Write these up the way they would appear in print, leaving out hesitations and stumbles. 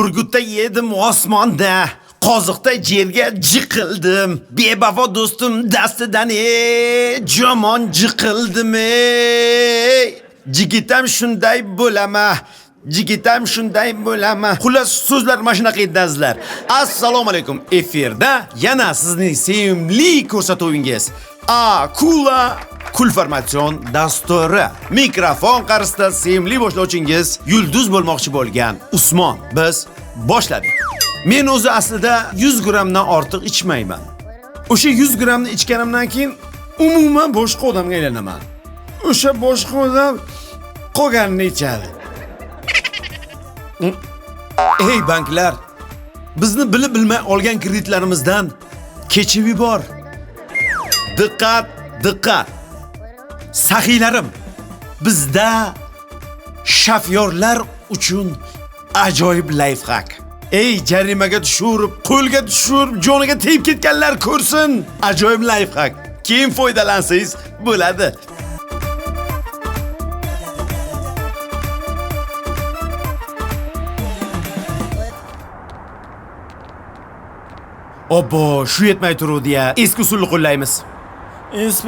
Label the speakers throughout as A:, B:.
A: Burgutda yedim osmonda, qoziqda yerga jiqildim. Bevafo do'stim dastidan jomon jiqildim. Jigitam shunday bo'lama. Jigitam shunday bo'lama. Xullas so'zlar mana shunaqa edi azizlar. Assalomu alaykum. Efirda yana sizning sevimli ko'rsatuvingiz Akula Kulformatsion dasturi. Mikrofon qarshisida sevimli boshlovchingiz yulduz bo'lmoqchi bo'lgan Usmon. Biz boshladik. Men o'zi aslida 100 grammdan ortiq ichmayman. O'sha 100 grammni ichganimdan keyin umuman boshqa odamga aylanaman. O'sha boshqa odam qolganini ichadi. Ey banklar, bizni bilib bilmay olgan kreditlarimizdan kechib yubor. Diqqat, diqqat. Saxiylarim, bizda shofyorlar uchun ajoyib lifehack. Ey jarimaga tushirib, qo'lga tushirib, joniga tegib ketganlar ko'rsin. Ajoyib lifehack. Keyin foydalansangiz bo'ladi. Obbo, shu yetmay turuvdi-ya. Eski usulni qo'llaymiz.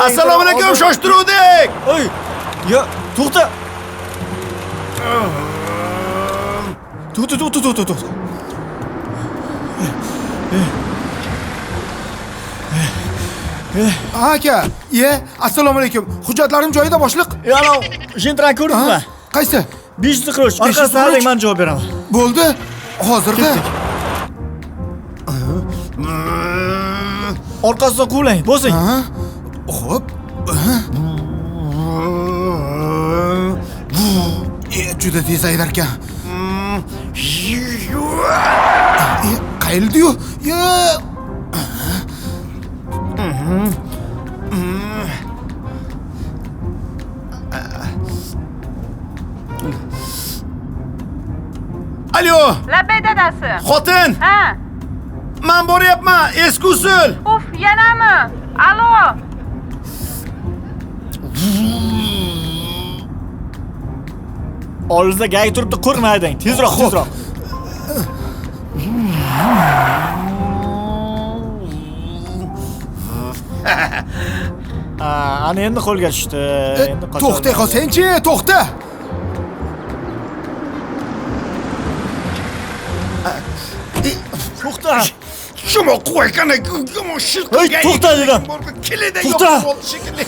A: Assalomu alaykum, shoshtiruvdik.
B: Oy, ya, to'xta. To'xta.
C: Aka, assalomu alaykum. Hujjatlarim joyida boshliq.
B: Ana, jentran ko'rdingmi?
C: Qaysi?
B: 5 qiroch. Orqasidan men javob beraman.
C: Bo'ldi. Hozirda.
B: Orqasidan quvlang, bosing.
C: Xo'p. Juda tez haydar ekan. Qayildi-yu.
A: Alo.
D: Labbay dadasi.
A: Xotin.
D: Ha.
A: Men boryapman, eski usul.
D: Uf, yanami? Alo.
B: Oldingizda gay turibdi, qo'rqmang, tezroq. Ana endi qo'lga tushdi. Endi
C: To'xta qolsang-chi, to'xta.
B: To'xta.
A: Shuma qo'ykana, shuma shirqqa.
B: To'xta dedim.
A: Kelida
B: To'xta.
A: bo'ldi shekilli.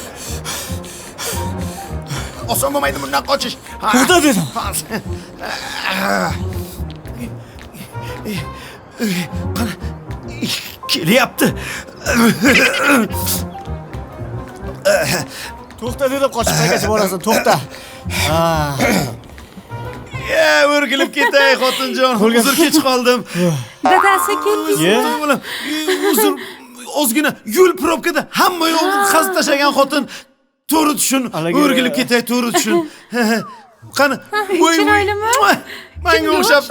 A: Oson bo'lmaydi bundan qochish.
B: To'xta dedim.
A: Qani kelyapti.
B: To'xta dedim, qochib qayerga borasan? To'xta.
A: O'rgilib ketay xotinjon. Uzr kech qoldim.
D: Dadasi keldi.
A: Uzr, ozgina yo'l probkada hamma yo'lni qazib tashlagan xotin. To'g'ri tushun. O'rgilib ketay, to'g'ri tushun. Qani, voy. Menga o'xshab.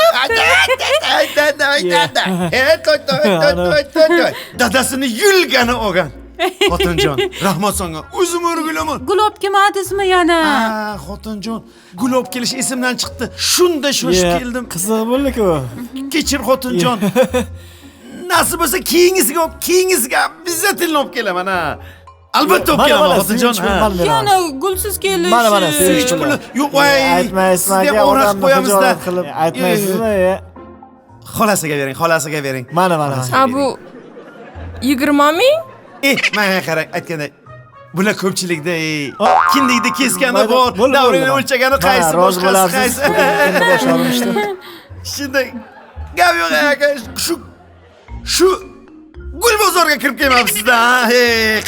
A: Dadasini yulgani olgan. Xotinjon, rahmat senga. O'zim o'rgilaman.
D: Gulob kelmadingizmi yana?
A: Xotinjon, gulob kelish esimdan chiqdi. Shunda shoshib keldim.
B: Qiziq bo'ldi-ku.
A: Kechir xotinjon. Nasib bo'lsa keyingisiga bizza tilni olib kelaman ha. Albatta olib kelaman xotinjon.
D: Yana gulsiz kelish.
B: Mana,
A: Hech puli yo'q, voy.
B: Aytmaysizmi,
A: o'raq qo'yamizda.
B: Aytmaysizmi?
A: Xolasiga bering.
B: Mana.
E: Bu 20 ming?
A: Menga qarang, aytganday. Bular ko'pchilikda, kindikda keskani bor, davrini o'lchagani qaysi, boshqasi qaysi.
B: Endi boshlanishdi.
A: Shunday gap yo'q aka, shu gul bozorga kirib kelmabsiz-da.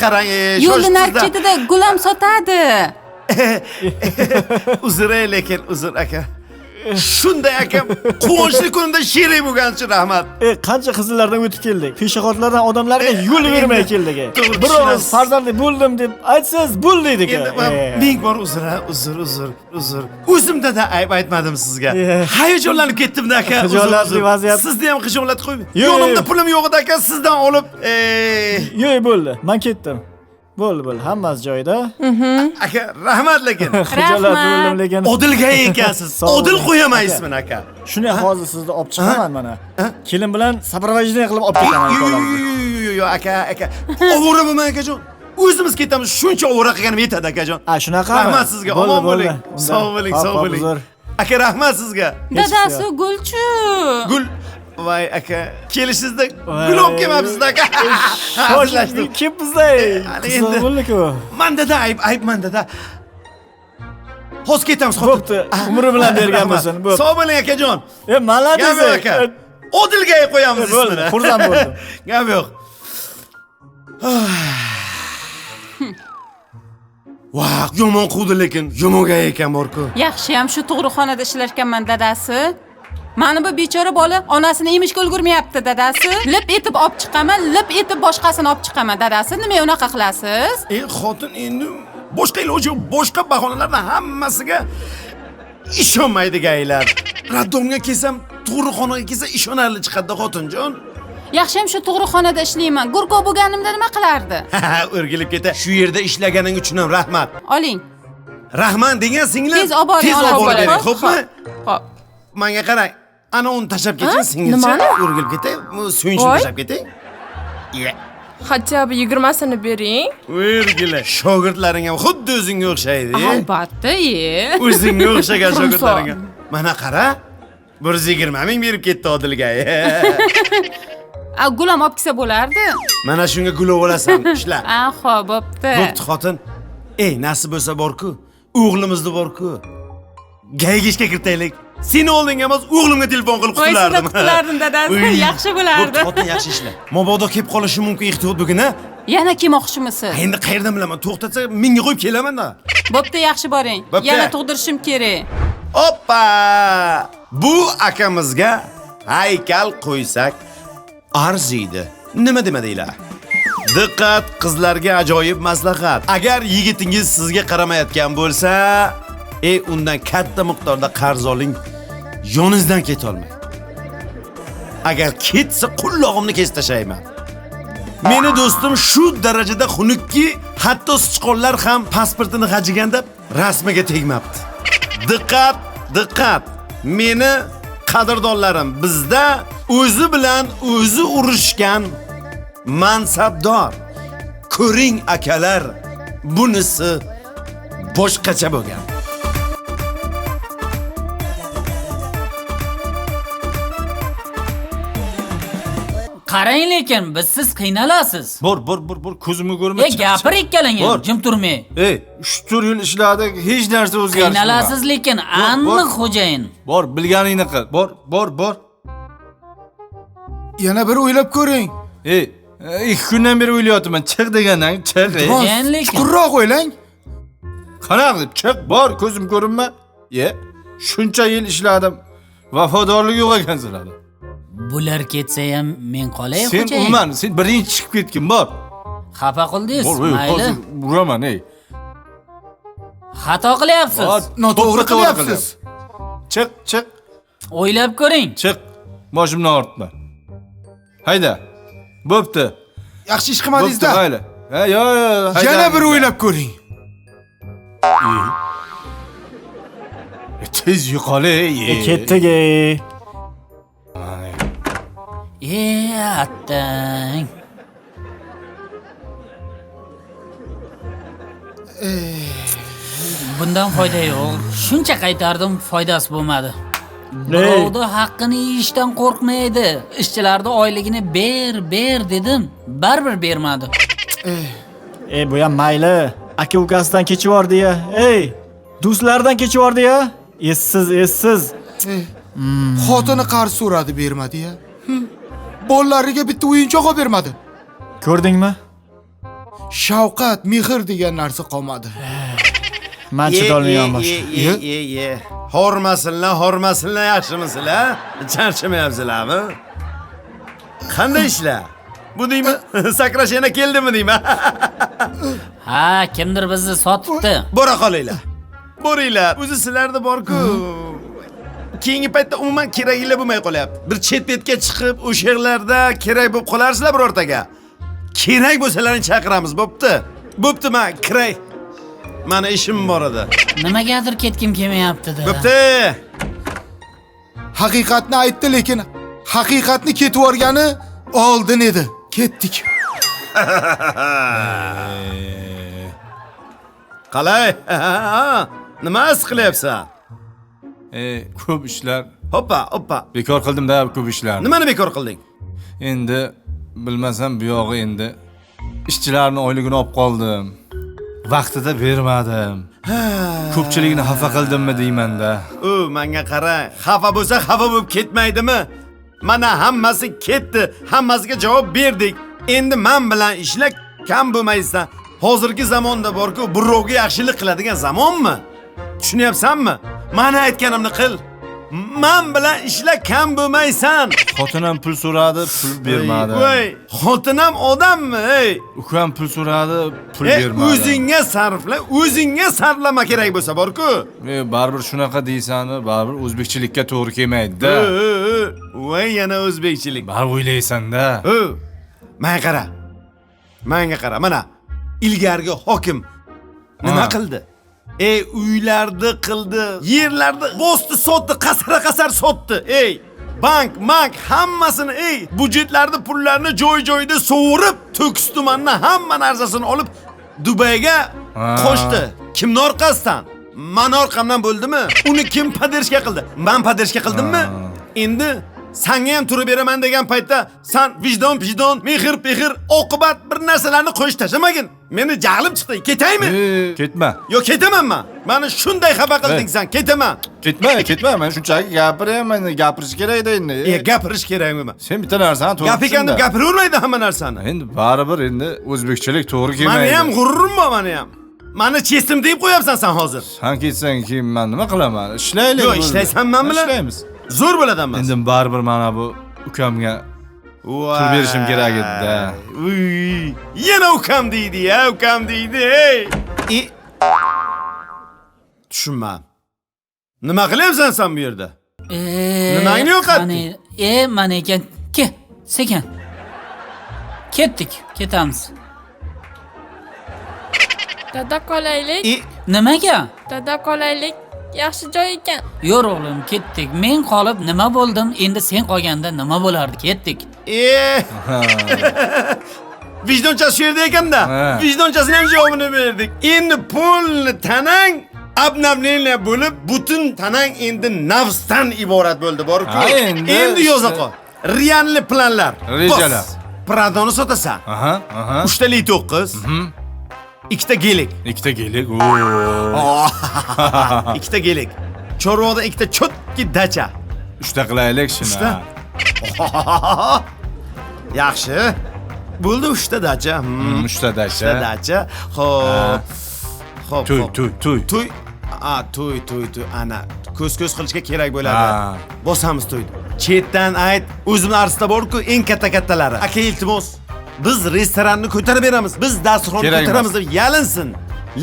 A: Qarang,
D: Yo'lning narchetida gul ham sotadi.
A: Uzr lekin uzr aka. Shunday aka, quvonchli kunimda sherik bo'lganchi rahmat.
B: Qancha qizlardan o'tib keldik. Peshoxotlardan odamlarga yo'l bermay keldik. Biroz farzandli bo'ldim deb aytsangiz bo'ldiydik.
A: Ming bor uzr. O'zimda da ayb aytmadim sizga. Hayajonlanib ketdim-da aka.
B: Xijolatli vaziyat.
A: Sizni ham xijolatib qo'yib. Yonimda pulim yo'q edi aka, sizdan olib.
B: Yo'q, bo'ldi. Men ketdim. Bo'ldi, hammasi joyida.
A: Aka, rahmat lekin.
B: Xo'jalar bo'ldim lekin.
A: Odilga ekansiz.
B: Sog' bo'ling.
A: Odil qo'yaman ismini aka.
B: Shuni hozir sizni olib chiqaman mana. Kelin bilan soprovождение qilib olib ketaman ukalarni.
A: Yo'q, aka. Ovora bo'lmang akajon. O'zimiz ketamiz. Shuncha ovora qilganim yetadi akajon.
B: Shunaqami?
A: Rahmat sizga. Omon bo'ling. Sog' bo'ling. Aka, rahmat sizga.
D: Dadasi Gulchu.
A: Gul Vay aka, kelishizda gul olib kelmabsiz aka. Hazillashdim.
B: Kim bizda? Qiziq bo'ldi-ku.
A: Manda ayb manda. Hozir ketamiz,
B: Bo'pti. Umri bilan berganmisan. Bo'pti.
A: Sog' bo'ling akajon.
B: Malades
A: aka. Odilga qo'yamiz ismini.
B: Xursand bo'ldim.
A: Gap yo'q. Vah, yomon quvdi lekin, yomonga ekan bor-ku.
D: Yaxshiyam shu tug'ruqxonada ishlarkanman dadasi. Mana bu bechora bola onasini emishga ulgurmayapti dadasi. Lip etib olib chiqaman, lip etib boshqasini olib chiqaman dadasi. Nima unaqa qilasiz?
A: Xotin endi boshqa iloji yo'q, boshqa bahonalardan hammasiga ishonmaydi gaylar. Raddomga kelsam, tug'ruqxonaga kelsa ishonarli chiqadi xotinjon.
D: Yaxshiyam shu tug'ruqxonada ishlayman. Gurko bo'lganimda nima qilardi?
A: O'rgilib keta. Shu yerda ishlaganing uchun ham rahmat.
D: Oling.
A: Rahman degan singlim.
D: Tez olib boring,
A: xo'pmi?
E: Hop.
A: Menga qarang. Ana uni tashlab keting singilcha.
E: Nimani?
A: O'rgilib ketay. Suyunchini tashlab ketay.
E: Hatto 20sini bering.
A: O'rgila. Shogirdlaring ham xuddi o'zingga o'xshaydi.
D: Albatta,
A: O'zingga o'xshagan shogirdlaring. Mana qara. 120 ming berib ketdi Odilga.
D: Gulam olib kelsa bo'lardi.
A: Mana shunga gulov olasan, ishla.
D: Xo'p, bo'pti.
A: Bo'pti xotin. Nasib bo'lsa bor-ku, o'g'limizni bor-ku. Gaygishga kiritaylik. Seni o'g'lingga emas, o'g'limga telefon qilib qutlardim.
D: Qutlardim dadasi, yaxshi bo'lardi.
A: Bo'pti, xotin yaxshi ishla. Mabodo kelib qolishi mumkin ehtiyot bugun, ha?
D: Yana kelmoqchimisiz?
A: Endi qayerdan bilaman? To'xtatsa, menga qo'yib kelaman-da.
D: Bo'pti, yaxshi boring.
A: Bo'pti.
D: Yana tug'dirishim kerak.
A: Hoppa! Bu akamizga haykal qo'ysak arziydi. Nima demadinglar? Diqqat, qizlarga ajoyib maslahat. Agar yigitingiz sizga qaramayotgan bo'lsa, undan katta miqdorda qarz oling. Yoningizdan keta olmang. Agar ketsa, qullog'imni kesib tashlayman. Meni do'stim shu darajada xunukki, hatto sichqonlar ham pasportini g'ajiganda rasmiga tegmabdi. Diqqat. Meni qadrdonlarim, bizda o'zi bilan o'zi urushgan mansabdor. Ko'ring akalar, bunisi boshqacha bo'lgan.
F: Qarang lekin siz qiynalasiz.
G: Bor, ko'zimga ko'rmay.
F: Gapir ikkalang ham, jim turmay.
G: 3-4 yil ishladik, hech narsa o'zgarmadi.
F: Qiynalasiz lekin, aniq xo'jayin.
G: Bor, bilganingni qil. Bor.
C: Yana bir o'ylab ko'ring.
G: 2 kundan beri o'ylayapman. Chiq degandan chiq.
F: Lekin
C: Chuqurroq o'ylang.
G: Qanaqa deb chiq, bor, ko'zim ko'rinma. Shuncha yil ishladim. Vafodorlik yo'q ekan sizlarda.
F: bular ketsa ham men qolay
G: Sen
F: xo'jayin.
G: umuman, sen birinchi chiqib ketgin, bor.
F: Xafa qildingiz, mayli.
G: Hozir uraman,
F: Xato qilyapsiz.
C: Noto'g'ri qilyapsiz.
G: Chiq.
F: O'ylab ko'ring.
G: Chiq. Boshimni ortma. Hayda. Bo'pti.
C: Yaxshi ish qilmadingiz-da.
G: Mayli. Yo'q.
C: Yana bir o'ylab ko'ring.
G: Tez yo'qol,
B: Ketdik.
F: Attang. Bundan foyda yo'q. Shuncha qaytardim, foydasi bo'lmadi. Birovda haqqini yeyishdan qo'rqmaydi. Ishchilarning oyligini ber dedim, baribir bermadi.
B: Bu ham mayli. Aka ukasidan kechib yordi-ya. Do'stlardan kechib yordi-ya. Essiz.
C: Xotini qarz so'radi, bermadi-ya. Bolalariga bitta o'yinchoq olib bermadi.
B: Ko'rdingmi?
C: Shafqat, mehr degan narsa qolmadi.
B: Men chidolmayman.
A: Hormasinlar, yaxshimisizlar? Charchamayapsizlarmi? Qanday ishlar? Bu deymi? Sakrash yana keldimi deymi?
F: Ha, kimdir bizni sotibdi.
A: Bora qolinglar. Boringlar. O'zi sizlarda bor-ku. Keyingi paytda umuman kerakinglar bo'lmay qolyapti. Bir chet-betga chiqib, o'sha yerlarda kerak bo'lib qolarsizlar birortaga. Kerak bo'lsalarini chaqiramiz, bo'pti. Bo'pti, men kiray. Mani ishim bor edi.
F: Nimagadir ketgim kelmayapti-da.
A: Bo'pti.
C: Haqiqatni aytdi, lekin haqiqatni ketib yorgani oldin edi. Ketdik.
A: Qalay? Nima his qilyapsan?
G: Ko'p ishlar.
A: Hoppa.
G: Bekor qildim-da ko'p ishlarni.
A: Nimani bekor qilding?
G: Endi bilmasam bu yog'i endi ishchilarning oyligini olib qoldim. Vaqtida bermadim. Ko'pchilikni xafa qildimmi deyman-da.
A: Menga qara, xafa bo'lsa xafa bo'lib ketmaydimi? Mana hammasi ketdi, hammasiga javob berdik. Endi men bilan ishla kam bo'lmaysan. Hozirgi zamonda bor-ku, birovga yaxshilik qiladigan zamonmi? Tushunyapsanmi? Meni aytganimni qil. Men bilan ishla kam bo'lmaysan.
G: Xotinam pul so'radi, pul bermadi.
A: Voy, xotinam odammi, ey?
G: Ukam pul so'radi, pul bermadi.
A: O'zingga sarfla, o'zingga sarflama kerak bo'lsa bor-ku.
G: Baribir shunaqa deysanmi? Baribir o'zbekchilikka to'g'ri kelmaydi-da.
A: Voy, yana o'zbekchilik.
G: Baribir o'ylaysan-da.
A: Menga qara. Mana ilgargi hokim nima qildi? Uylarni qildi, yerlarni bosdi, sotdi, qasar sotdi. Bank hammasini, budjetlarni, pullarni joy-joyida sovurib, To'kis tumandan hamma narsasini olib Dubayga qo'shdi. Kimning orqasidan? Men orqamdan bo'ldimi? Uni kim paderishga qildi? Men paderishga qildimmi? Endi senga ham turib beraman degan paytda sen vijdon, mehr, oqibat bir narsalarni qo'yish tashamagin. Meni jahlim chiqdi. Ketaymi?
G: Ketma.
A: Yo, ketaman men. Meni shunday xafa qilding sen. Ketaman.
G: Ketma. Men shunchaki gapiryapman, gapirish kerak-da endi.
A: Gapirish kerakmi?
G: Sen bitta narsani to'g'ri
A: Gap ekandim, gapiravermaydi hamma narsani.
G: Endi baribir endi o'zbekchilik to'g'ri kelmaydi.
A: Meni ham g'ururim bor, meni ham. Meni chesim deb qo'yapsan sen hozir.
G: Sen ketsang keyin men nima qilaman? Ishlaylik.
A: Yo, ishlaysan men bilan.
G: Ishlaymiz.
A: Zo'r bo'ladi-mi?
G: Endi baribir mana bu ukamga pul berishim kerak edi-da.
A: Yana ukam deydi-ya, ukam deydi. Tushunmam. Nima qilyapsan sen bu yerda? Nimangni yo'qotding?
F: Mana ekan. Sekin. Ketdik, ketamiz.
E: Dada qolaylik.
F: Nimaga?
E: Dada qolaylik. Yaxshi joy ekan.
F: Yo'q o'g'lim, ketdik. Men qolib nima bo'ldim? Endi sen qolganda nima bo'lardi? Ketdik.
A: Vijdonchasi shu yerda ekanda. Vijdonchasining ham javobini berdik. Endi pulni tanang abnabniylar bo'lib, butun tanang endi nafsdan iborat bo'ldi, bor-ku. Endi yoza qol. Realni planlar.
G: Rejalar.
A: Pradoni sotasan. 3 talik to'qqiz. 2 ta gelik.
G: 2 ta gelik.
A: 2 ta gelik. Chorvoda 2 ta chotki dacha.
G: 3 ta qilaylik shuni.
A: Yaxshi. Bo'ldi 3 ta dacha.
G: 3 ta dacha.
A: Dacha. Xo'p.
G: To'y.
A: To'y. Ana ko'z qilishga kerak bo'ladi. Bosamiz to'yni. Chetdan ayt, o'zimning arsda bor-ku, eng katta-kattalari. Aka, iltimos, biz restoranni ko'tarib beramiz. Biz dasturxonni ko'taramiz deb yalinsin.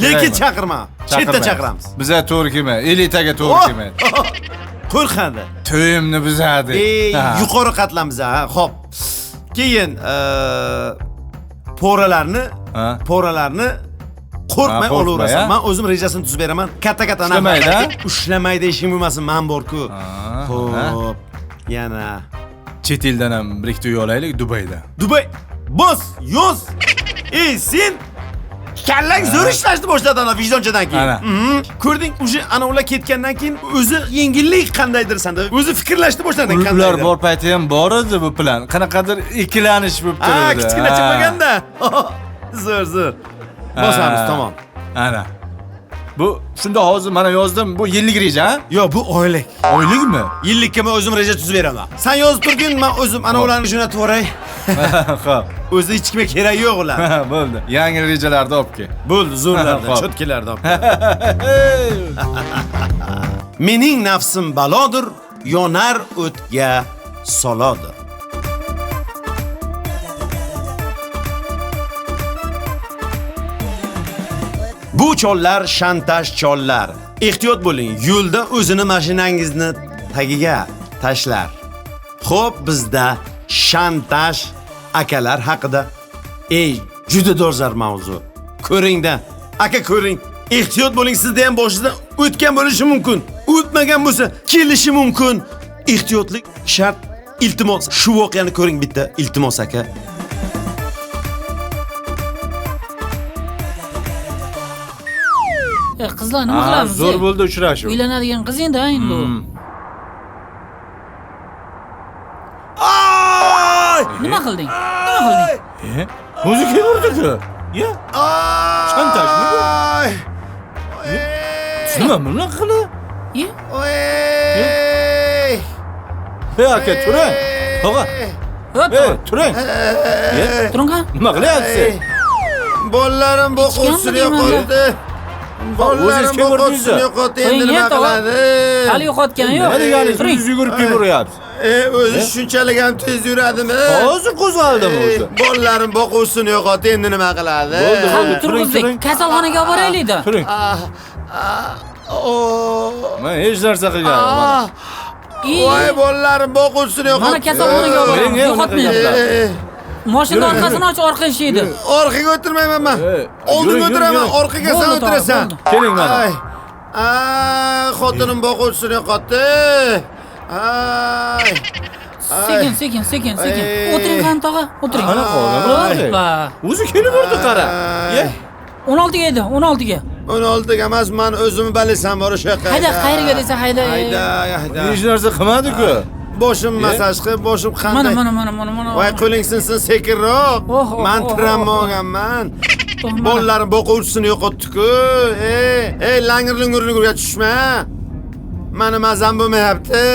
A: Lekin chaqirma. Chetda chaqiramiz.
G: Bizga to'g'ri kelmaydi. Elitaga to'g'ri kelmaydi.
A: Qo'rqadi.
G: To'yimni buzadi.
A: Yuqori qatlammiz, ha. Xo'p. Keyin poralarni qo'rqmay olaverasan. Men o'zim rejasini tuzib beraman. Katta-katta ushlamaydi ishim bo'lmasin, men bor-ku. Xo'p. Yana
G: chet eldan ham bir ikkita uy olaylik Dubayda.
A: Dubay. Bos, yoz. Sen kallang zo'r ishlashni boshladi ana vijdonchadan keyin. Ko'rding, o'sha ana ular ketgandan keyin o'zi yengillik qandaydir senda. O'zi fikrlashni boshladi qanday.
G: Ular bor payti ham bor edi bu plan. Qanaqadir ikkilanish bo'lib turadi.
A: Kichkina chiqmaganda. Zo'r. Bosamiz, tamom.
G: Ana. Bu shunda hozir mana yozdim. Bu yillik reja, ha?
A: Yo, bu oylik.
G: Oylikmi?
A: Yillikka men o'zim reja tuzib beraman. Sen yozib turgin, men o'zim ana ularni jo'natib yuboray.
G: Xo'p.
A: O'zi hech kimga kerak yo'q ular.
G: Bo'ldi. Yangi rejalarni olib kel.
A: Bo'ldi, zo'rlarni, chotkilarni olib kel. Mening nafsim balodir, yonar o'tga solodir. Bu chollar shantaj chollar. Ehtiyot bo'ling, yo'lda o'zini mashinangizni tagiga tashlar. Xo'p, bizda shantaj akalar haqida juda dolzarb mavzu. ko'ringda. Aka ko'ring. Ehtiyot bo'ling, sizda ham boshingizdan o'tgan bo'lishi mumkin. O'tmagan bo'lsa, kelishi mumkin. Ehtiyotlik shart. Iltimos, shu voqeani ko'ring bitta. Iltimos aka.
F: Qizlar nima qilamiz?
G: Zo'r bo'ldi uchrashuv.
F: Uylanadigan qiz endi endi u. Nima qilding?
G: O'zi kim urdi-ku? Ya, Chantajmi bu? Nima bunaqa qilib?
F: Ye?
G: Hey aka, turing. Tog'a. Hey, turing.
F: Turing-a?
G: Nima qilyapsiz?
A: Bollarim bo'quvsini yo'qotdi. Bollarim
G: kim urdi
A: bo'quvsini yo'qotdi. Endi nima qiladi?
F: Hali yo'qotgani yo'q.
G: Nima degani? Siz yugurib kim uryapsiz?
A: O'zi shunchalik ham tez yuradimi?
G: Hozir qo'zg'aldim o'zi.
A: Bollarim bo'quvsini yo'qotdi. Endi nima qiladi?
G: Bo'ldi.
F: Turg'izdik. Kasalxonaga olib boraylik-da.
G: Turing. Men hech narsa qilganim.
A: Voy bollarim bo'quvsini yo'qotdi.
F: Mana kasalxonaga olib boramiz. Yo'qotmaydi. Mashina orqasini och, orqa eshikni.
A: Orqaga o'tirmayman men. Oldinga o'tiraman, orqaga sen
F: Bo'ldi,
A: o'tirasan.
F: bo'ldi.
G: Keling mana.
A: Xotinim bo'quvsini yo'qotdi.
F: Sekin. O'tiring qani tog'a, o'tiring.
G: Qanaqa odam?
F: Hoppa.
G: O'zi kelib urdi qara. Ye.
F: 16 ga edi, 16 ga.
A: 16 ga emas, men o'zimni balisam bor o'sha yoqqa.
F: Hayda, qayerga desa hayda.
A: Hayda.
G: Hech narsa qilmadi-ku.
A: Boshim masaj qilib, boshim qanday?
F: Mana.
A: Voy qo'ling sinsin sekinroq. Men tiranmaganman. Bollarim bo'quvchisini yo'qotdi-ku. Ey, langir-lungurga tushma. Mani mazam bo'lmayapti.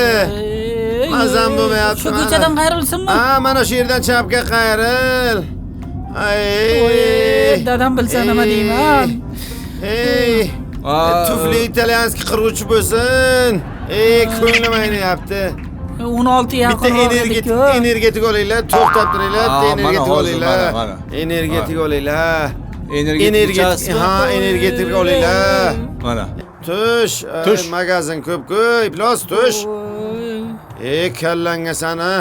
A: Mazam bo'lmayapti.
F: Shu ko'chadan qayrilsinmi?
A: Mana shu yerdan chapga qayril.
F: Dadam bilsa nima deyman?
A: Ey, tufli italyanskiy qirg'uvchi bo'lsin. Ko'nglim aynayapti.
F: 16 yaqin
A: Bitta energetik olinglar, to'xtab turinglar, energetik olinglar. Energetik olinglar. Energetik olinglar.
G: Mana.
A: Tush. Magazin ko'p-ku, iflos tush. Kallanga sana.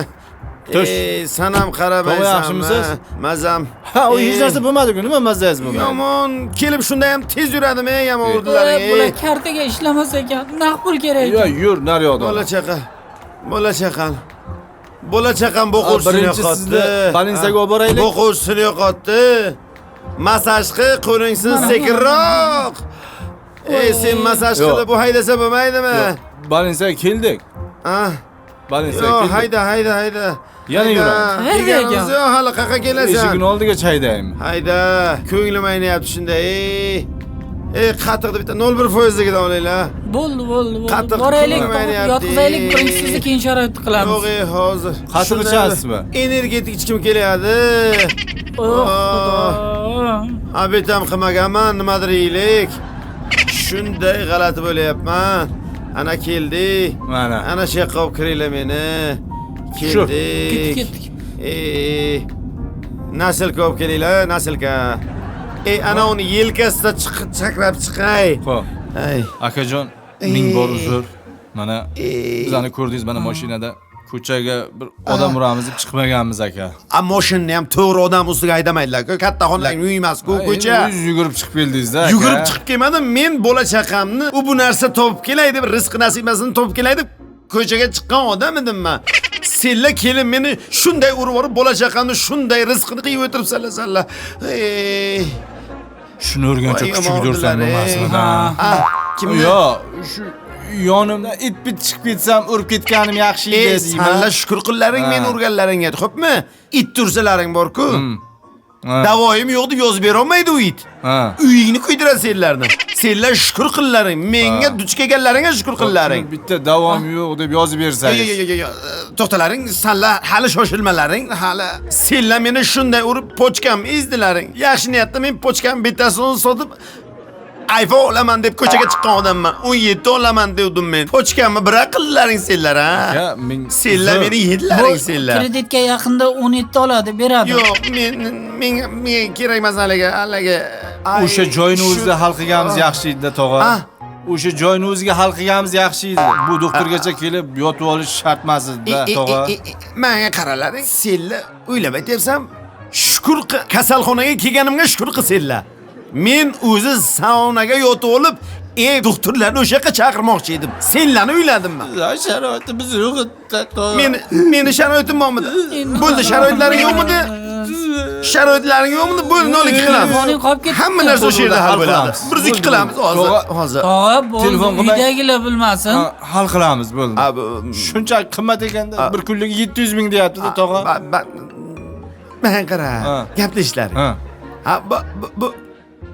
G: Tush.
A: Sanam qaramaysan.
G: Yaxshimisiz?
A: Mazam.
G: O hech narsa bo'lmadi-ku, nima mazangiz bo'lmadi?
A: Yomon, kelib shunda ham tez yuradimi, yomon urdilaring.
F: Bular kartaga ishlamas ekan, naqd pul kerak.
G: Yo, yur, nar yoqda.
A: Bola chaqam bo'quvchisini yo'qotdi.
G: Balinsaga olib boraylik.
A: Bo'quvchisini yo'qotdi. Masaj qil, qo'lingsin sekinroq. Sen masaj qilib bu haydasa bo'lmaydimi?
G: Balinsaga keldik. Balinsaga
A: Yo'q,
G: keldik.
A: hayda.
G: Yana yuramiz.
A: Kelganimiz yo'q, hali qayerga kelasan?
G: Eshigini oldiga chaydaymi?
A: Hayda, ko'nglim aynayapti shunda. Qatiqni bitta 0,1 olinglar.
F: Bo'ldi.
A: Qatiq
F: Boraylik,
A: qilmayapti.
F: yotqizaylik, birinchisi keyin sharoit qilamiz.
A: Yo'q, hozir.
G: Qatiq ichasizmi?
A: Energetik ichkim kelyapti. Abitam qilmaganman, nimadir yeylik. Shunday g'alati bo'layapman. Ana keldi.
G: Mana.
A: Ana shu yoqqa olib kiringlar meni.
F: Ketdik.
A: Nasilka olib kelinglar, nasilka. Ana uni yelkasida chakrab chiqay.
G: Xo'p.
A: Ay.
G: Akajon, ming bor uzr. Mana bizani ko'rdingiz, mana mashinada ko'chaga bir odam uramiz deb chiqmaganmiz aka.
A: Mashinani ham to'g'ri odam ustiga haydamaydilar-ku. Katta xonlar uy emas-ku, ko'cha.
G: O'zingiz yugurib chiqib keldingiz-da.
A: Yugurib chiqib kelmadim. Men bola chaqamni bu narsa topib kelay deb, rizq nasibasini topib kelay deb ko'chaga chiqqan odam edimman. Senlar kelin meni shunday urib yorib, bola chaqamni shunday rizqini qiyib o'tiribsanlar.
G: Shuni o'rgancha kuchukdirsan bo'lmasmidi?
A: Kim?
G: Yo, shu yonimdan it-bit chiqib ketsam, urib ketganim yaxshi edi deyman.
A: Senlar shukr qillaring men urganlaringga, xo'pmi? It tursalaring bor-ku. Davoyim yo'q deb yozib bera olmaydi u it. Uyingni kuydiradi senlarni. Senlar shukr qillaring, menga duch kelganlaringga shukr qillaring.
G: Bitta davom yo'q deb yozib bersangiz.
A: To'xtalaring, senlar hali shoshilmalaring, hali. Senlar meni shunday urib pochkam ezdilaring. Yaxshi niyatda men pochkam bittasini sotib iPhone olaman deb ko'chaga chiqqan odamman. 17 olaman dedim men. Pochkamni bir qillaring senlar, ha? Senlar meni yedilaring senlar.
F: Kreditga yaqinda 17 oladi, beradi.
A: Yo'q, men kerak emas haliga.
G: O'sha joyni o'zida hal qilganimiz yaxshi edi, tog'a. O'sha joyni o'ziga hal qilganimiz yaxshi edi. Bu doktorgacha kelib yotib olish shart emas edi, tog'a.
A: Menga qaralaring, senlar o'ylab aytyapsam, shukr kasalxonaga kelganimga shukr qilsanglar. Men o'zi saunaga yotib olib, doktorlarni o'sha yoqqa chaqirmoqchi edim. Senlarni uyladimmi?
G: Sharoitimiz yo'q edi, tog'a.
A: Meni sharoitim bormidi? Bo'ldi, sharoitlaring yo'qmidi? Sharoitlaring yo'qmidi? Bo'ldi, nolik qilamiz.
F: Telefoning qolib ketdi.
A: Hamma narsa o'sha yerda hal bo'ladi. Biz ikki qilamiz hozir.
F: Tog'a,
G: Telefon
F: bo'ldi.
G: qilmay-
F: Uydagilar bilmasin.
G: Hal qilamiz, bo'ldi.
A: Abi,
G: Shuncha qimmat ekanda, bir kunlik 700 ming deyapti-da, tog'a.
A: Men qara.
G: Ha.
A: Gaplashlar.
G: Ha.
A: Ha, bu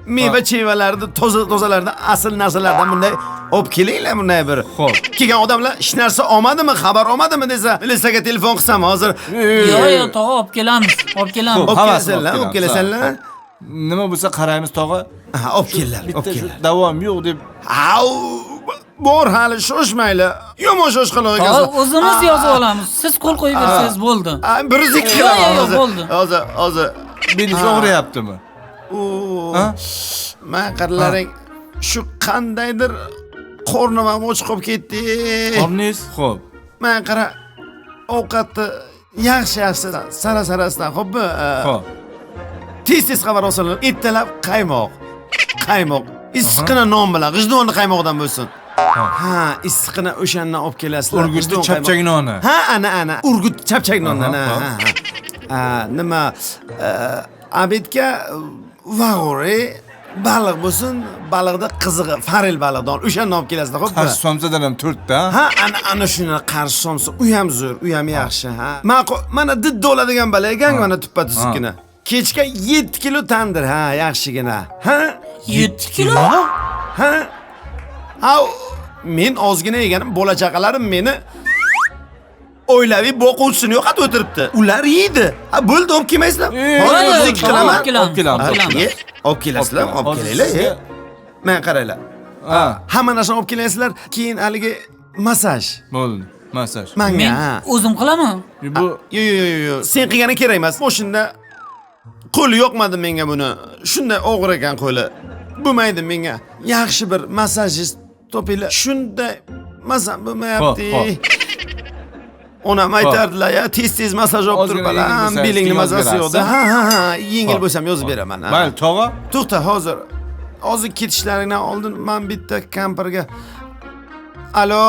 A: meva chevalarni tozalardan asl narsalardan bunday olib kelinglar bunday bir.
G: Xo'p.
A: Kelgan odamlar hech narsa olmadimi, xabar olmadimi desa, militsiyaga telefon qilsam hozir.
F: Yo'q, tog'a olib kelamiz. Olib kelamiz.
A: Olib
G: Hammasini
A: kelasanlar, olib kelasanlar.
G: Nima bo'lsa qaraymiz, tog'a.
A: Ha, olib kelinglar, olib
G: Bitta shu
A: kelinglar.
G: davom yo'q deb.
A: Au, bor hali shoshmaylar. Yomon shoshqaloq
F: Tog'a,
A: ekansiz.
F: o'zimiz yozib olamiz. Siz qo'l qo'yib bersangiz bo'ldi.
A: Bir ikki
F: Yo'q,
A: qilaman
F: yo'q,
A: hozir.
F: bo'ldi.
A: Hozir.
G: Beni og'riyaptimi? Ha?
A: Men qaralaring shu qandaydir qornim ham och qolib ketdi.
G: Qorningiz? Xo'p.
A: Men qara ovqatni yaxshi sarasidan xo'pmi?
G: Xo'p.
A: Tez xabar olsalar, ertalab qaymoq. Issiqina non bilan, g'ijduvonni qaymoqdan bo'lsin. Ha, issiqina o'shandan olib kelasizlar.
G: Urgutli chapchak noni.
A: Ha, ana. Urgut chapchak nondan. Ha. Nima? Abedga vag'ori baliq bo'lsin, baliqda qizig'i, farel baliqdan o'shandan olib kelasizlar, xo'pmi?
G: Qarshi somsadan ham 4 ta.
A: Ha, ana shuni qarshi somsa, u ham zo'r, u ham yaxshi, ha. Mana didda oladigan bala ekan, mana tuppa-tusukkina. Kechga 7 kilo tandir, ha, yaxshigina. Ha?
F: 7 kilo?
A: Ha? Ha, men ozgina yeganim, bola chaqalarim meni oilaviy boquvchisini yo'qotib o'tiribdi. Ular yeydi. Ha, bo'ldi, olib kelmaysizlar. Hozir biz ikki qilaman.
F: Olib kelamiz.
A: Olib kelasizlar, olib kelinglar. Men qaranglar.
G: Ha.
A: Hamma narsani olib kelasizlar, keyin haligi masaj.
G: Bo'ldi. Masaj.
A: Menga.
F: Men
A: ha.
F: o'zim qilaman.
G: Bu
A: Yo'q. Sen qilganing kerak emas. O'shunda qo'li yoqmadi menga buni. Shunday og'ir ekan qo'li. Bo'lmaydi menga. Yaxshi bir masajist topinglar. Shunday masam bo'lmayapti. Onam aytardilar, ya tez masaj olib turib balam, belingni mazasi yo'qda. Ha, yengil bo'lsam yozib beraman.
G: Mayli, tog'a.
A: To'xta, hozir ketishlaringdan oldin men bitta kampirga. Alo,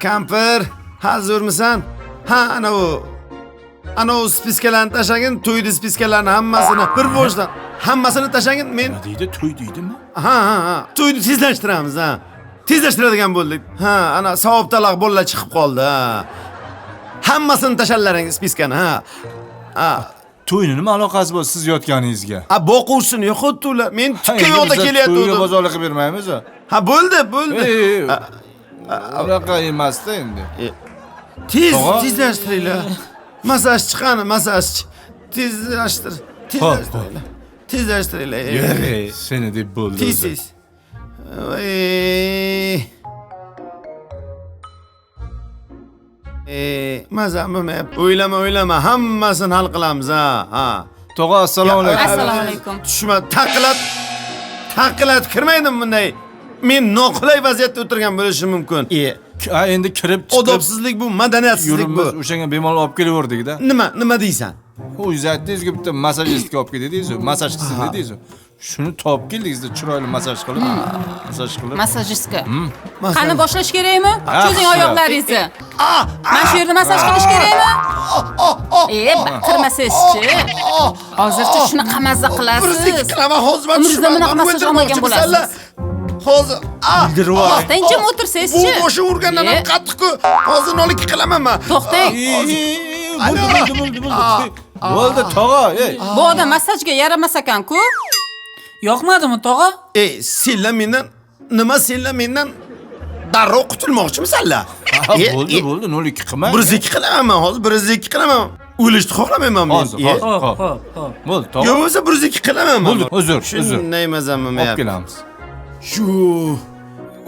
A: kampir, hazırmisan? Ha, ana u spiskalarni tashagin, to'ydi spiskalarni hammasini bir boshdan, hammasini tashagin, men
G: Nima deydi? To'y deydimi?
A: ha, to'yni tezlashtiramiz, ha. Tezlashtiradigan bo'ldik. Ha, ana savobtaloq bolalar chiqib qoldi, ha. Hammasini tashallaring spiskani, ha.
G: To'yni nima aloqasi bor siz yotganingizga?
A: Boquvchisini yo'qotdi ular. Men tikka yo'lda kelyapti.
G: To'yga bozorlik qilib bermaymiz.
A: Ha, bo'ldi.
G: Unaqa emas-da endi.
A: Tezlashtiringlar. Masaj chiqani, masajchi. Tezlashtiringlar.
G: Seni deb bo'ldi.
A: Tez. Mazam bo'lmayapti. O'ylama, hammasini hal qilamiz, ha.
G: Tog'a, assalomu alaykum.
D: Assalomu alaykum.
A: Tushma, taqqilat kirmaydim bunday. Men noqulay vaziyatda o'tirgan bo'lishim mumkin.
G: Endi kirib chiqib
A: Odobsizlik bu, madaniyatsizlik bu.
G: yurimiz o'shanga bemalol olib kelaverdik-da.
A: Nima deysan?
G: O'zingiz aytdingiz-ku bitta masajistga olib keldik deysiz, masaj qilsin dedingiz. Shuni topib keldingiz-da, chiroyli masaj qilib.
D: Masajistga. Qani boshlash kerakmi? Cho'zing oyoqlaringizni.
A: Ah,
D: Men shu yerda masaj qilish kerakmi? Baqirmasangizchi. Hozircha shunaqa mazza qilasiz.
A: qilaman hozir men
D: Umringizda bunaqa masaj olmagan bo'lasiz.
A: Hozir
D: To'xtang, jim
A: bu
D: o'tirsangizchi.
A: boshi urgandan ham qattiq-ku. Hozir nolik qilaman men.
D: To'xtang.
G: Bo'ldi, tog'a.
D: Bu odam masajga yaramas ekan-ku.
F: Yoqmadimi, tog'a?
A: Senlar mendan darrov qutulmoqchimisanlar?
G: Bo'ldi, 02 qilmang.
A: 102 qilaman men hozir, 102 qilaman. O'lishni xohlamayman men.
G: Hozir. Bo'ldi, tog'a.
A: Yo'q bo'lsa 102 qilaman men.
G: Bo'ldi, uzr.
A: Shunday mazam
G: Olib
A: bo'lmayapti.
G: kelamiz.
A: Shu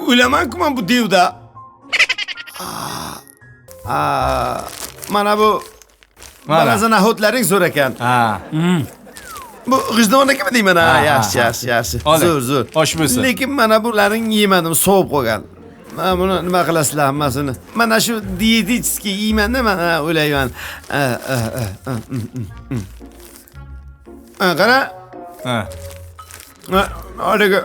A: o'ylamanku men bu devda. Mana bu ba'zan ahotlaring zo'r ekan.
G: Ha.
A: Bu g'ijduvonniki deyman, ha, yaxshi. Zo'r.
G: Osh bo'lsin.
A: Lekin mana bularning yemadim, sovib qolgan. Men buni nima qilasizlar hammasini? Mana shu dietический yeyman-da men, o'ylayman. Qara.
G: Ha.
A: Haligi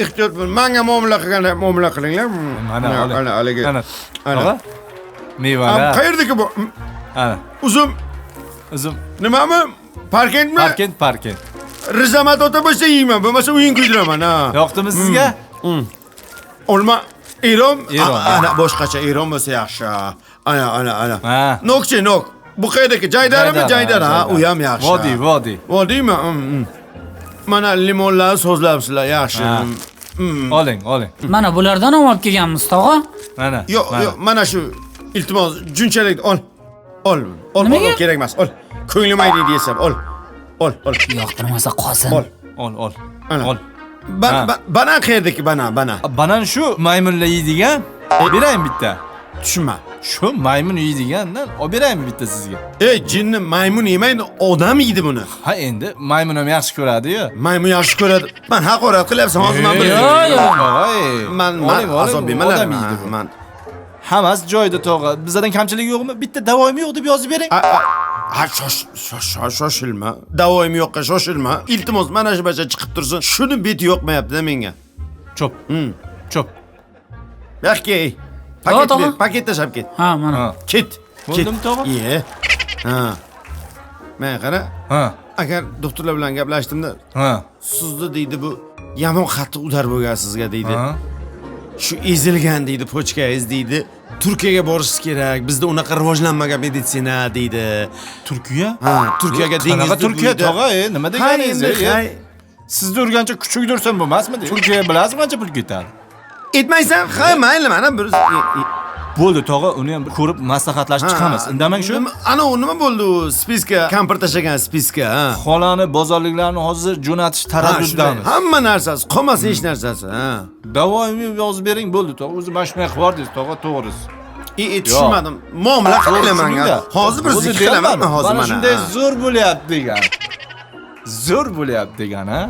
A: ehtiyot bo'l. Menga muomala qilganda muomala qilinglar.
G: Mana
A: haligi.
G: Ana.
A: Ana.
G: Tog'a. Mevalar.
A: Qayerdaki bu?
G: Ana.
A: Uzum. Nimami? Parkentmi?
G: Parkent.
A: Rizamat ota bo'lsa yeyman, bo'lmasa uying kuydiraman, ha.
G: Yoqdimi sizga?
A: Olma Eron.
G: Eron.
A: Ana boshqacha Eron bo'lsa yaxshi. Ana.
G: Ha.
A: Nokchi nok. Bu qaydaki Jaydarmi? Jaydar, ha, u ham yaxshi.
G: Vodiy.
A: Vodiymi? Mana limonlar so'zlabsizlar, yaxshi.
G: Oling.
F: Mana bulardan ham olib kelganmiz, tog'a.
G: Mana.
A: Yo'q, mana shu iltimos junchalikni ol.
F: Nimaga?
A: Kerak emas, ol. Ko'nglim aytdi desam, ol.
F: Yoqtirmasa qolsin.
G: Ol.
A: Ana.
G: Ol.
A: Banan qayerdaki bana?
G: Banan shu maymunlar yeydigan. Beraymi bitta?
A: Tushunma.
G: Shu maymun yeydigandan olib beraymi bitta sizga?
A: Jinni maymun yemaydi, odam yeydi buni.
G: Ha endi maymun ham yaxshi ko'radi-yu.
A: Maymun yaxshi ko'radi. Men haqorat qilyapsan, hozir men
F: Yo'q.
A: Men asobiman. Men
G: hammasi joyida tog'a. Bizdan kamchilik yo'qmi? Bitta davoim yo'q deb yozib bering.
A: shoshilma. Davoim yo'qqa shoshilma. Iltimos mana shu bacha chiqib tursin. Shuni beti yo'qmayapti menga.
G: Chop.
A: Yaxki. Paket tashab ket.
F: Ha, mana.
A: Ket.
G: Bo'ldimi tog'a?
A: Iye. Ha. Men qara.
G: Ha.
A: Agar doktorlar bilan gaplashdim-da, sizni deydi bu yomon qattiq udar bo'lgan sizga deydi. Shu ezilgan deydi, pochkangiz deydi. Turkiyaga borishingiz kerak. Bizda unaqa rivojlanmagan meditsina deydi.
G: Turkiya?
A: Ha, Turkiyaga dengizda.
G: Turkiya tog'a, nima deganingiz? Sizni urgancha kuchugdirsan bo'lmasmi? Turkiya bilasizmi qancha pul ketadi?
A: Aytmaysan, ha, mayli, mana bir
G: bo'ldi tog'a, uni ham ko'rib maslahatlashib chiqamiz. Indamang shu.
A: Ana u nima bo'ldi u spiska, kampir tashagan spiska, ha.
G: Xolani, bozorliklarni hozir jo'natish taraddudidamiz.
A: Hamma narsasi, qolmasa hech narsasi, ha.
G: Davoimni yozib bering, bo'ldi tog'a. O'zi mana shunday qilib yordingiz tog'a, to'g'risi.
A: Tushunmadim. Muomala qilaman menga. Hozir bir zikr qilaman men hozir mana.
G: Shunday zo'r bo'lyapti degan, ha?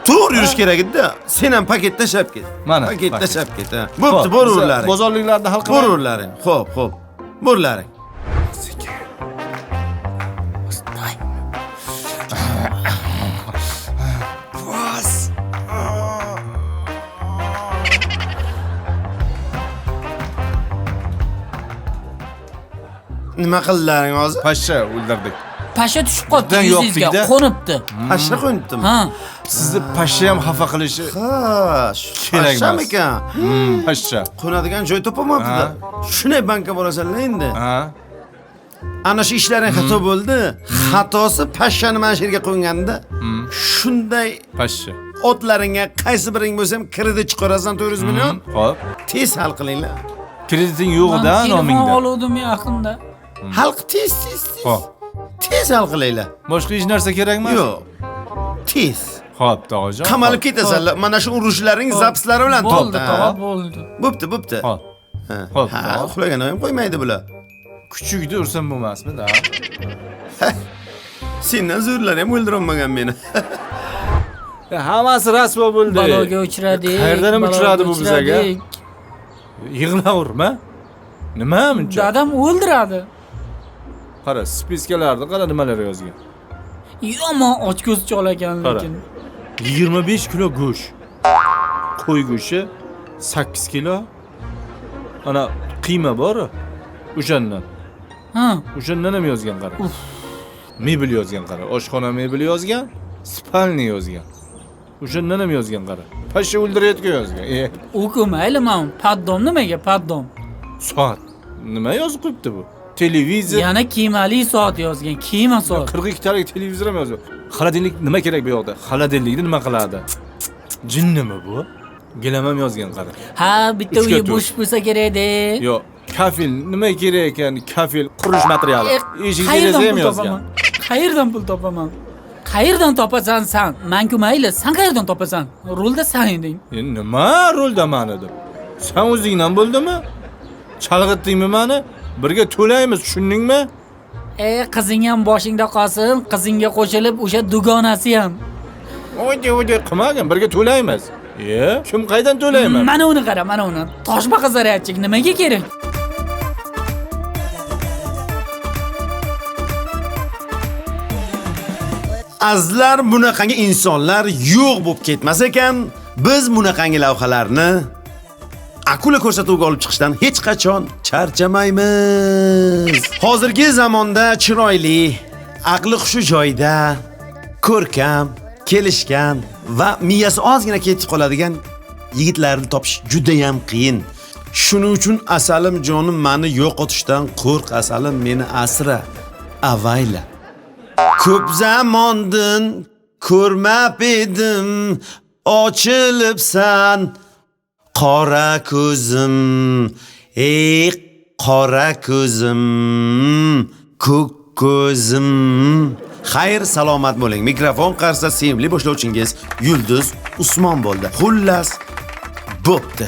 A: To'g'ri yurish kerak edi-da. Sen ham paket tashab ket.
G: Mana.
A: Paket tashab ket, ha. Bo'pti, bo'raverlaring.
G: Bozorliklarda hal qilib
A: bo'raverlaring. Xo'p. Bo'raverlaring. Nima qildilaring hozir?
G: Pashsha o'ldirdik.
F: Pashsha tushib qoldi
G: Bizdan
F: yuzingizga,
G: yo'qdik-da.
F: qo'nibdi.
A: Pashsha qo'yibdimi?
F: Ha.
G: Sizni pashsha ham xafa qilishi
A: Ha,
G: kerak emas.
A: pashsham ekan.
G: Pashsha.
A: Qo'nadigan joy topolmabdi-da. Shunday bankka borasanlar endi.
G: Ha.
A: Ana shu ishlaring xato bo'ldi. Xatosi pashshani mana shu yerga qo'yganda, shunday
G: Pashsha.
A: otlaringga qaysi biring bo'lsa ham kredit chiqarasan 400 million.
G: Xo'p.
A: Tez hal qilinglar.
G: Krediting yo'q-da nomingda.
F: Telefon oluvdim yaqinda.
A: Hal tez.
G: Xo'p.
A: Tez hal qilinglar.
G: Boshqa hech narsa kerakmi?
A: Yo'q. Tez.
G: Xo'p, tog'ajon.
A: Qamalib ketasanlar. Mana shu urushlaring zapslari bilan
F: Bo'ldi,
A: topdi.
F: tog'a, bo'ldi.
A: Bo'pti.
G: Xo'p.
A: Xo'p. Uxlagan ham qo'ymaydi bular.
G: Kuchukni ursam bo'lmasmi-da?
A: Sendan zo'rlar ham o'ldirolmagan meni.
G: Hammasi rasvo bo'ldi.
F: Baloga uchradik.
G: Qayerdan ham uchradi bu bizaga? Yig'laverma. Nima buncha?
F: Dadam o'ldiradi.
G: Qara, spiskalarda qara nimalar yozgan.
F: Yomon ochko'z chol ekan lekin.
G: 25 kilo go'sht. Qo'y go'shti 8 kilo. Ana qiyma bor. O'shandan.
F: Ha.
G: O'shandan ham yozgan qara. Mebel yozgan qara. Oshxona mebeli yozgan, spalni yozgan. O'shandan ham yozgan qara. Pashsha o'ldirayotgan yozgan.
F: U mayli, men paddom nimaga paddom?
G: Soat. Nima yozib qo'yibdi bu? Televizor.
F: Yana kiymali soat yozgan, kiyma soat.
G: 42 talik televizor ham yozib. Xolodilnik nima kerak bu yoqda? Xolodilnikni nima qiladi? Jinnimi bu? Gilam ham yozgan qara.
F: Ha, bitta uyi bo'sh bo'lsa kerak-da.
G: Yo'q, kafil nima kerak ekan? Kafil qurilish materiali. Eshik deraza ham yozgan.
F: Qayerdan pul topaman? Qayerdan topasan sen? Men-ku mayli, sen qayerdan topasan? Rulda sen eding.
G: Nima rulda mani deb? Sen o'zingdan bo'ldimi? Chalg'itdingmi meni? Birga to'laymiz, tushundingmi?
F: Qizing ham boshingda qolsin, qizingga qo'shilib o'sha dugonasi ham.
G: O'ydi qilmagin, birga to'laymiz. Kim qaydan to'layman?
F: Mana uni qara, mana uni. Toshbaqa zaryadchik nimaga kerak?
A: azlar bunaqangi insonlar yo'q bo'lib ketmas ekan, biz bunaqangi lavhalarni akula ko'rsatuviga olib chiqishdan hech qachon charchamaymiz. Hozirgi zamonda chiroyli, aqli hushi joyida, ko'rkam, kelishgan va miyasi ozgina ketib qoladigan yigitlarni topish juda ham qiyin. Shuning uchun asalim jonim, meni yo'qotishdan qo'rq, asalim meni asra, avayla. Ko'p zamondan ko'rmab edim, ochilibsan qora ko'zim, ey qora ko'zim, ko'k ko'zim. Xayr, salomat bo'ling. Mikrofon qarsa sevimli boshlovchingiz Yulduz Usmon bo'ldi. Xullas, bo'pti.